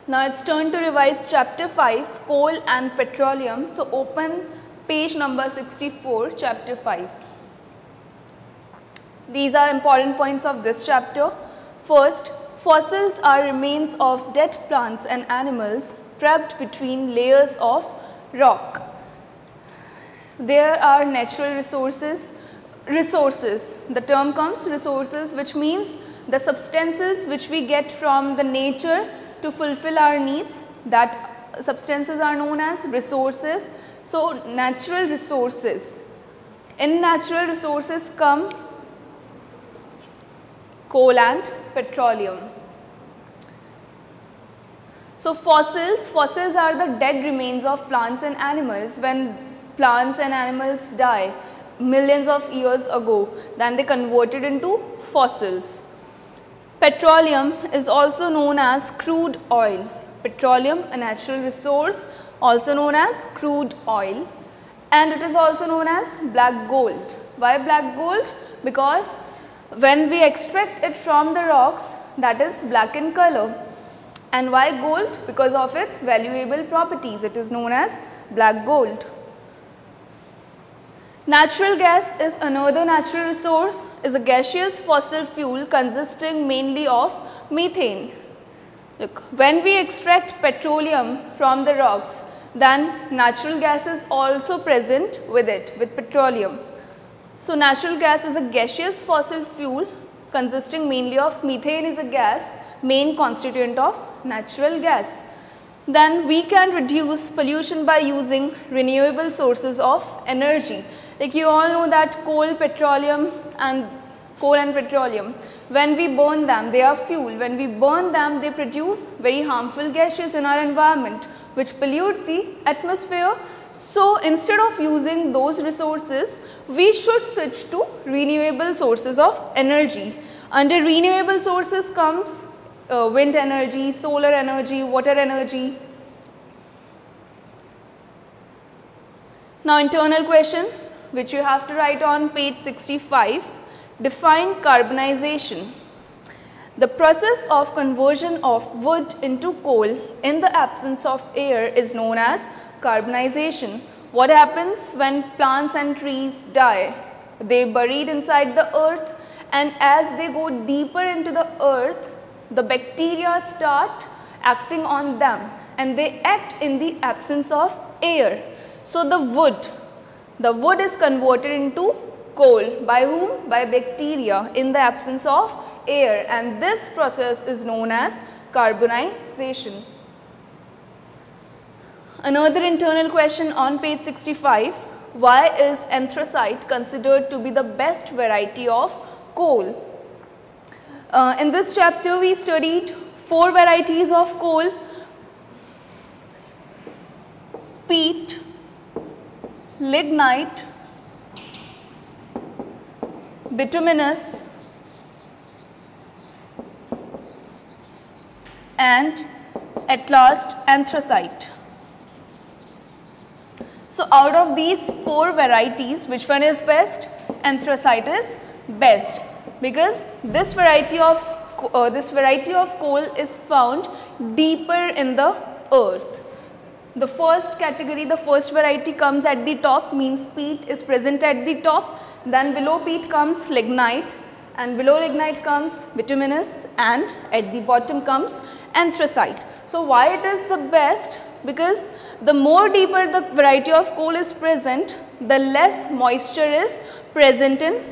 Now it's turn to revise chapter 5, coal and petroleum. So open page number 64, chapter 5. These are important points of this chapter. First, fossils are remains of dead plants and animals trapped between layers of rock. There are natural resources. The term comes resources, which means the substances which we get from the nature to fulfill our needs. That substances are known as resources. So natural resources. In natural resources come coal and petroleum. So fossils are the dead remains of plants and animals. When plants and animals die millions of years ago, then they converted into fossils. Petroleum is also known as crude oil. Petroleum, a natural resource, also known as crude oil, and it is also known as black gold. Why black gold? Because when we extract it from the rocks, that is black in color. And why gold? Because of its valuable properties. It is known as black gold. Natural gas is another natural resource, is a gaseous fossil fuel consisting mainly of methane. Look, when we extract petroleum from the rocks, then natural gas is also present with it, with petroleum. So natural gas is a gaseous fossil fuel consisting mainly of methane is a gas, main constituent of natural gas. Then we can reduce pollution by using renewable sources of energy. Like you all know that coal and petroleum, when we burn them, they are fuel. When we burn them, they produce very harmful gases in our environment, which pollute the atmosphere. So instead of using those resources, we should switch to renewable sources of energy. Under renewable sources comes wind energy, solar energy, water energy. Now internal question, which you have to write on page 65, define carbonization. The process of conversion of wood into coal in the absence of air is known as carbonization. What happens when plants and trees die? They buried inside the earth, and as they go deeper into the earth, the bacteria start acting on them, and they act in the absence of air. So the wood is converted into coal. By whom? By bacteria in the absence of air, and this process is known as carbonization. Another internal question on page 65, why is anthracite considered to be the best variety of coal? In this chapter we studied 4 varieties of coal: peat, lignite, bituminous, and at last anthracite. So out of these 4 varieties, which one is best? Anthracite is best, because this variety of coal is found deeper in the earth. The first category, the first variety comes at the top, means peat is present at the top. Then below peat comes lignite, and below lignite comes bituminous, and at the bottom comes anthracite. So why it is the best? Because the more deeper the variety of coal is present, the less moisture is present in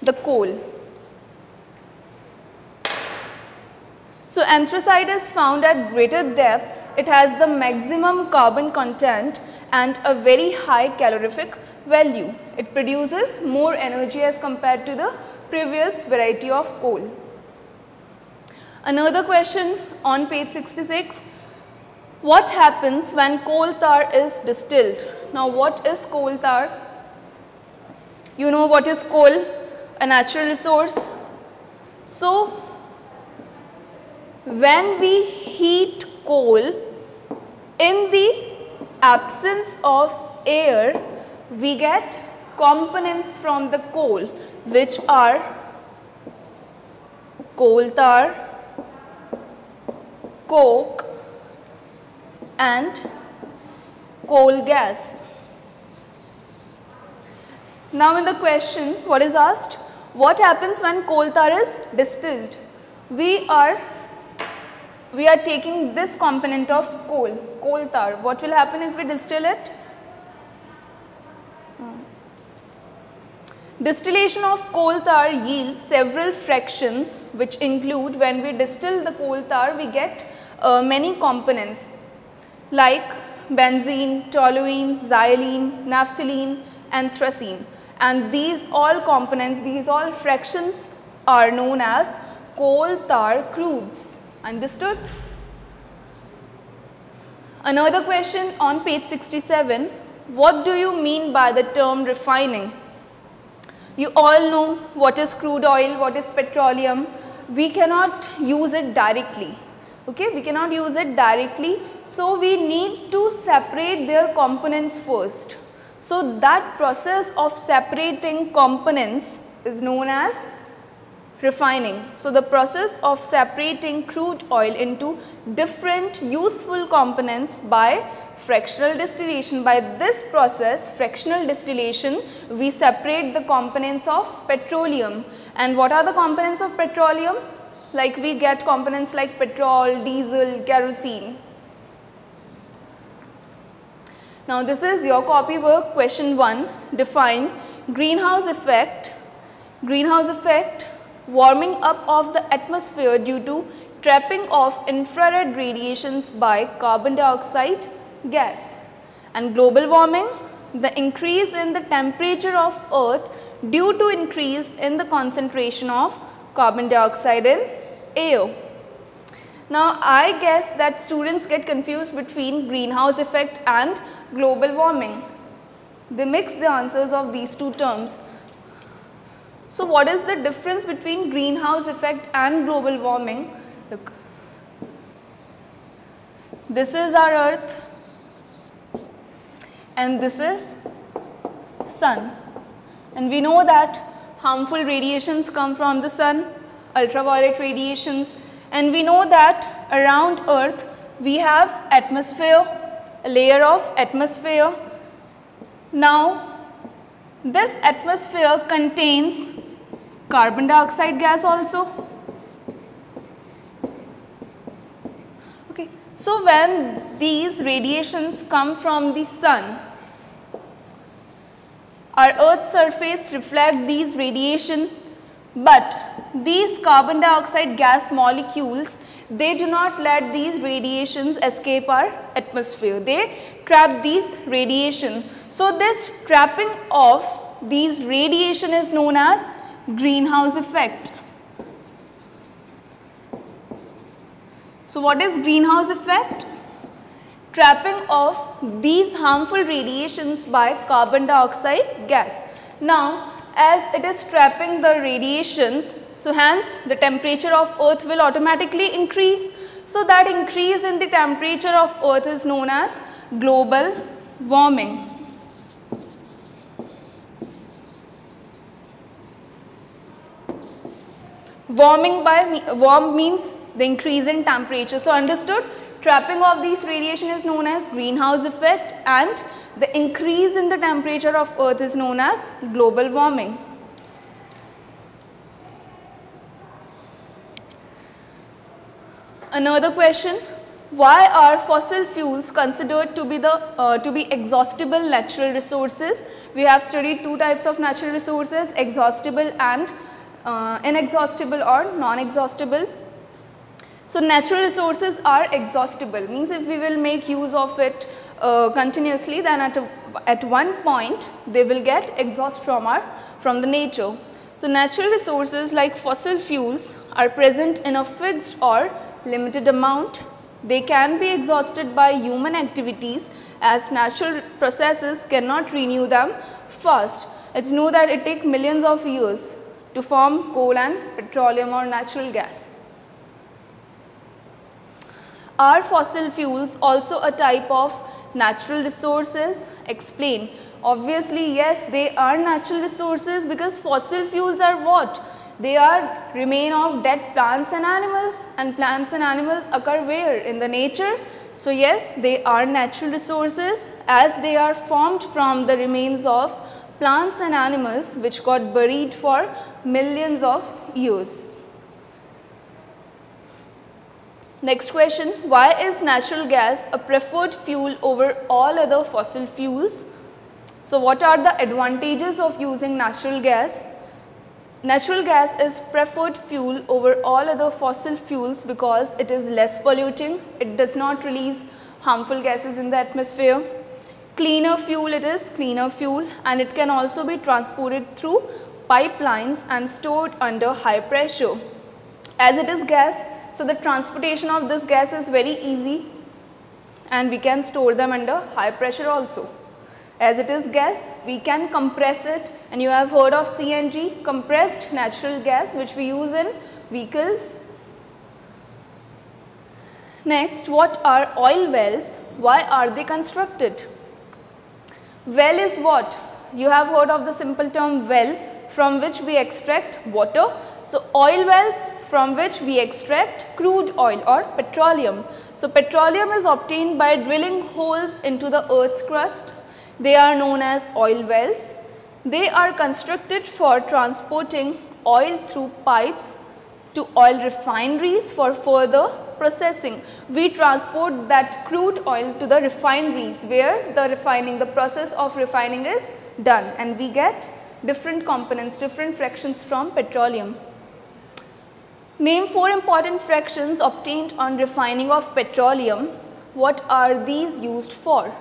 the coal. So anthracite is found at greater depths. It has the maximum carbon content and a very high calorific value. It produces more energy as compared to the previous variety of coal. Another question on page 66, what happens when coal tar is distilled? Now what is coal tar? You know what is coal? A natural resource. So when we heat coal in the absence of air, we get components from the coal, which are coal tar, coke, and coal gas. Now in the question, what is asked? What happens when coal tar is distilled? We are taking this component of coal tar. What will happen if we distill it? Distillation of coal tar yields several fractions, which include, when we distill the coal tar, we get many components like benzene, toluene, xylene, naphthalene and thracene. And these all components, these all fractions are known as coal tar crudes. Understood? Another question on page 67. What do you mean by the term refining? You all know what is crude oil, what is petroleum. We cannot use it directly. Okay, we cannot use it directly. So we need to separate their components first. So that process of separating components is known as refining. So the process of separating crude oil into different useful components by fractional distillation. By this process, fractional distillation, we separate the components of petroleum. And what are the components of petroleum? Like we get components like petrol, diesel, kerosene. Now this is your copy work, question 1. Define greenhouse effect. Greenhouse effect, warming up of the atmosphere due to trapping of infrared radiations by carbon dioxide gas. And global warming, the increase in the temperature of earth due to increase in the concentration of carbon dioxide in air. Now I guess that students get confused between greenhouse effect and global warming. They mix the answers of these two terms. So what is the difference between greenhouse effect and global warming? Look, this is our earth and this is sun, and we know that harmful radiations come from the sun, ultraviolet radiations, and we know that around earth we have atmosphere, a layer of atmosphere. Now this atmosphere contains carbon dioxide gas also. Okay. So when these radiations come from the sun, our earth's surface reflects these radiation, but these carbon dioxide gas molecules, they do not let these radiations escape our atmosphere. They trap these radiation. So this trapping of these radiation is known as greenhouse effect. So what is greenhouse effect? Trapping of these harmful radiations by carbon dioxide gas. Now as it is trapping the radiations, so hence the temperature of earth will automatically increase. So that increase in the temperature of earth is known as global warming. Warm means the increase in temperature. So understood, trapping of these radiation is known as greenhouse effect, and the increase in the temperature of earth is known as global warming. Another question, why are fossil fuels considered to be exhaustible natural resources? We have studied two types of natural resources, exhaustible and inexhaustible or non-exhaustible. So natural resources are exhaustible, means if we will make use of it continuously, then at one point they will get exhaust from the nature. So natural resources like fossil fuels are present in a fixed or limited amount. They can be exhausted by human activities, as natural processes cannot renew them fast. It's known that it takes millions of years to form coal and petroleum or natural gas. Are fossil fuels also a type of natural resources? Explain. Obviously, yes, they are natural resources, because fossil fuels are what? They are remain of dead plants and animals, and plants and animals occur where? In the nature. So yes, they are natural resources as they are formed from the remains of plants and animals which got buried for millions of years. Next question, why is natural gas a preferred fuel over all other fossil fuels? So what are the advantages of using natural gas? Natural gas is preferred fuel over all other fossil fuels because it is less polluting, it does not release harmful gases in the atmosphere. Cleaner fuel it is, cleaner fuel, and it can also be transported through pipelines and stored under high pressure. As it is gas, so the transportation of this gas is very easy and we can store them under high pressure also. As it is gas, we can compress it, and you have heard of CNG, compressed natural gas, which we use in vehicles. Next, what are oil wells? Why are they constructed? Well is what? You have heard of the simple term well, from which we extract water. So oil wells, from which we extract crude oil or petroleum. So petroleum is obtained by drilling holes into the earth's crust. They are known as oil wells. They are constructed for transporting oil through pipes to oil refineries for further processing. We transport that crude oil to the refineries where the process of refining is done, and we get different components, different fractions from petroleum. Name 4 important fractions obtained on refining of petroleum. What are these used for?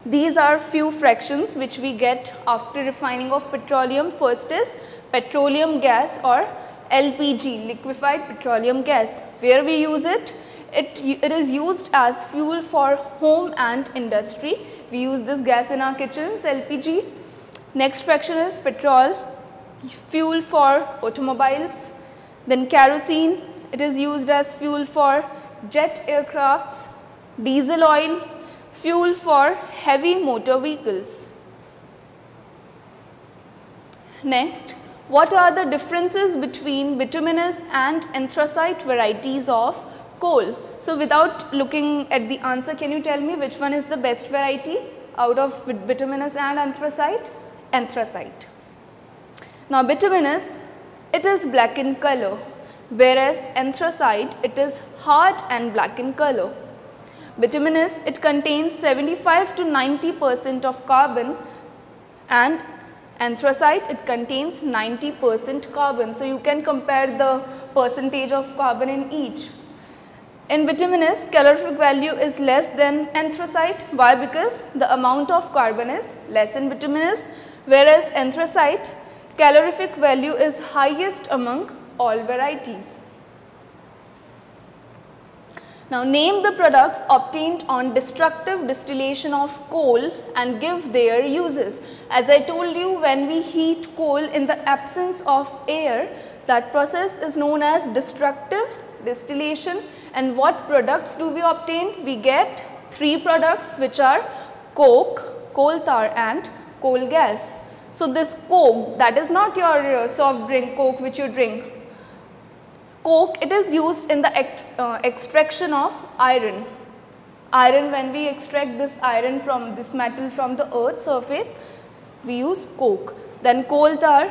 These are few fractions which we get after refining of petroleum. First is petroleum gas or LPG, liquefied petroleum gas. Where we use it? It is used as fuel for home and industry. We use this gas in our kitchens, LPG. Next fraction is petrol, fuel for automobiles. Then kerosene, it is used as fuel for jet aircrafts. Diesel oil, fuel for heavy motor vehicles. Next, what are the differences between bituminous and anthracite varieties of coal? So without looking at the answer, can you tell me which one is the best variety out of bituminous and anthracite? Anthracite. Now bituminous, it is black in color, whereas anthracite, it is hard and black in color. Bituminous, it contains 75 to 90% of carbon, and anthracite, it contains 90% carbon. So you can compare the percentage of carbon in each. In bituminous, calorific value is less than anthracite. Why? Because the amount of carbon is less in bituminous, whereas anthracite, calorific value is highest among all varieties. Now name the products obtained on destructive distillation of coal and give their uses. As I told you, when we heat coal in the absence of air, that process is known as destructive distillation. And what products do we obtain? We get 3 products which are coke, coal tar and coal gas. So this coke, that is not your soft drink coke which you drink. Coke, it is used in the extraction of iron. Iron, when we extract this iron from this metal from the earth's surface, we use coke. Then coal tar,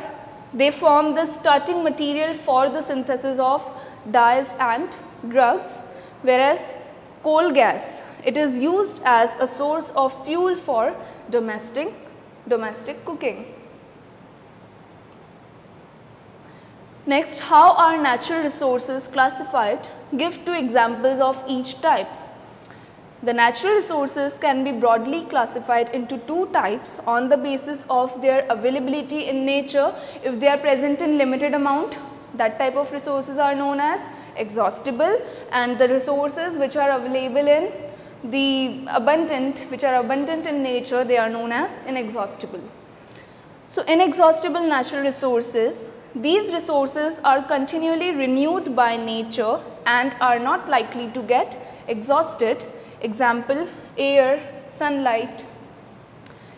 they form the starting material for the synthesis of dyes and drugs, whereas coal gas, it is used as a source of fuel for domestic cooking. Next, how are natural resources classified? Give 2 examples of each type. The natural resources can be broadly classified into 2 types on the basis of their availability in nature. If they are present in limited amount, that type of resources are known as exhaustible, and the resources which are available in which are abundant in nature, they are known as inexhaustible. So inexhaustible natural resources, these resources are continually renewed by nature and are not likely to get exhausted. Example, air, sunlight.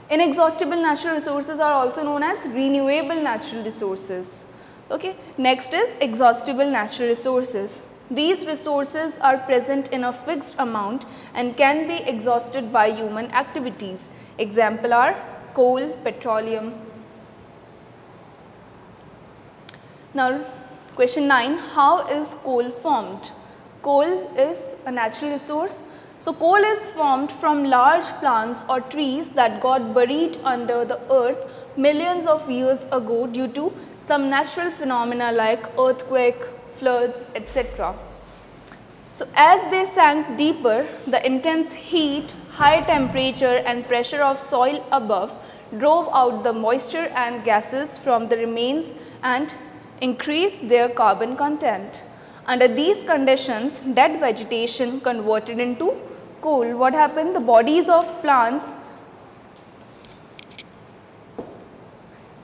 Inexhaustible natural resources are also known as renewable natural resources. Okay. Next is exhaustible natural resources. These resources are present in a fixed amount and can be exhausted by human activities. Example are coal, petroleum. Now question 9, how is coal formed? Coal is a natural resource. So coal is formed from large plants or trees that got buried under the earth millions of years ago due to some natural phenomena like earthquake, floods, etc. So as they sank deeper, the intense heat, high temperature and pressure of soil above drove out the moisture and gases from the remains and increased their carbon content. Under these conditions, dead vegetation converted into coal. What happened? The bodies of plants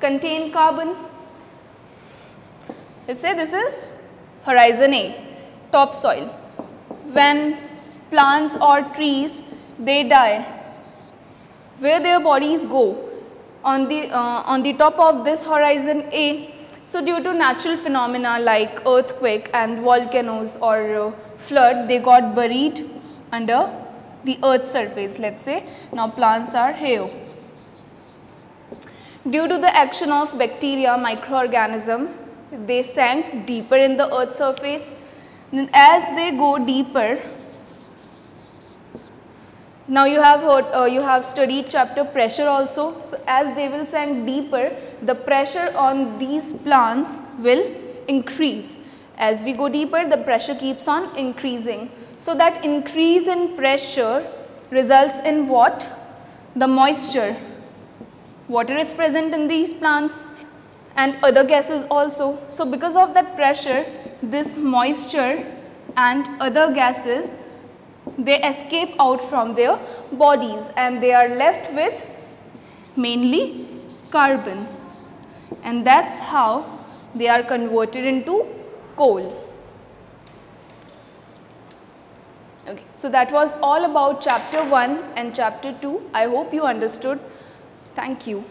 contain carbon. Let's say this is horizon A, topsoil. When plants or trees, they die, where their bodies go? On the top of this horizon A. So due to natural phenomena like earthquake and volcanoes or flood, they got buried under the earth's surface, let's say. Now plants are here. Due to the action of bacteria, microorganism, they sank deeper in the earth's surface. Then as they go deeper, now you have heard, you have studied chapter pressure also. So as they will sink deeper, the pressure on these plants will increase. As we go deeper, the pressure keeps on increasing. So that increase in pressure results in what? The moisture. Water is present in these plants and other gases also. So because of that pressure, this moisture and other gases, they escape out from their bodies and they are left with mainly carbon, and that's how they are converted into coal. Okay, so that was all about chapter 1 and chapter 2. I hope you understood. Thank you.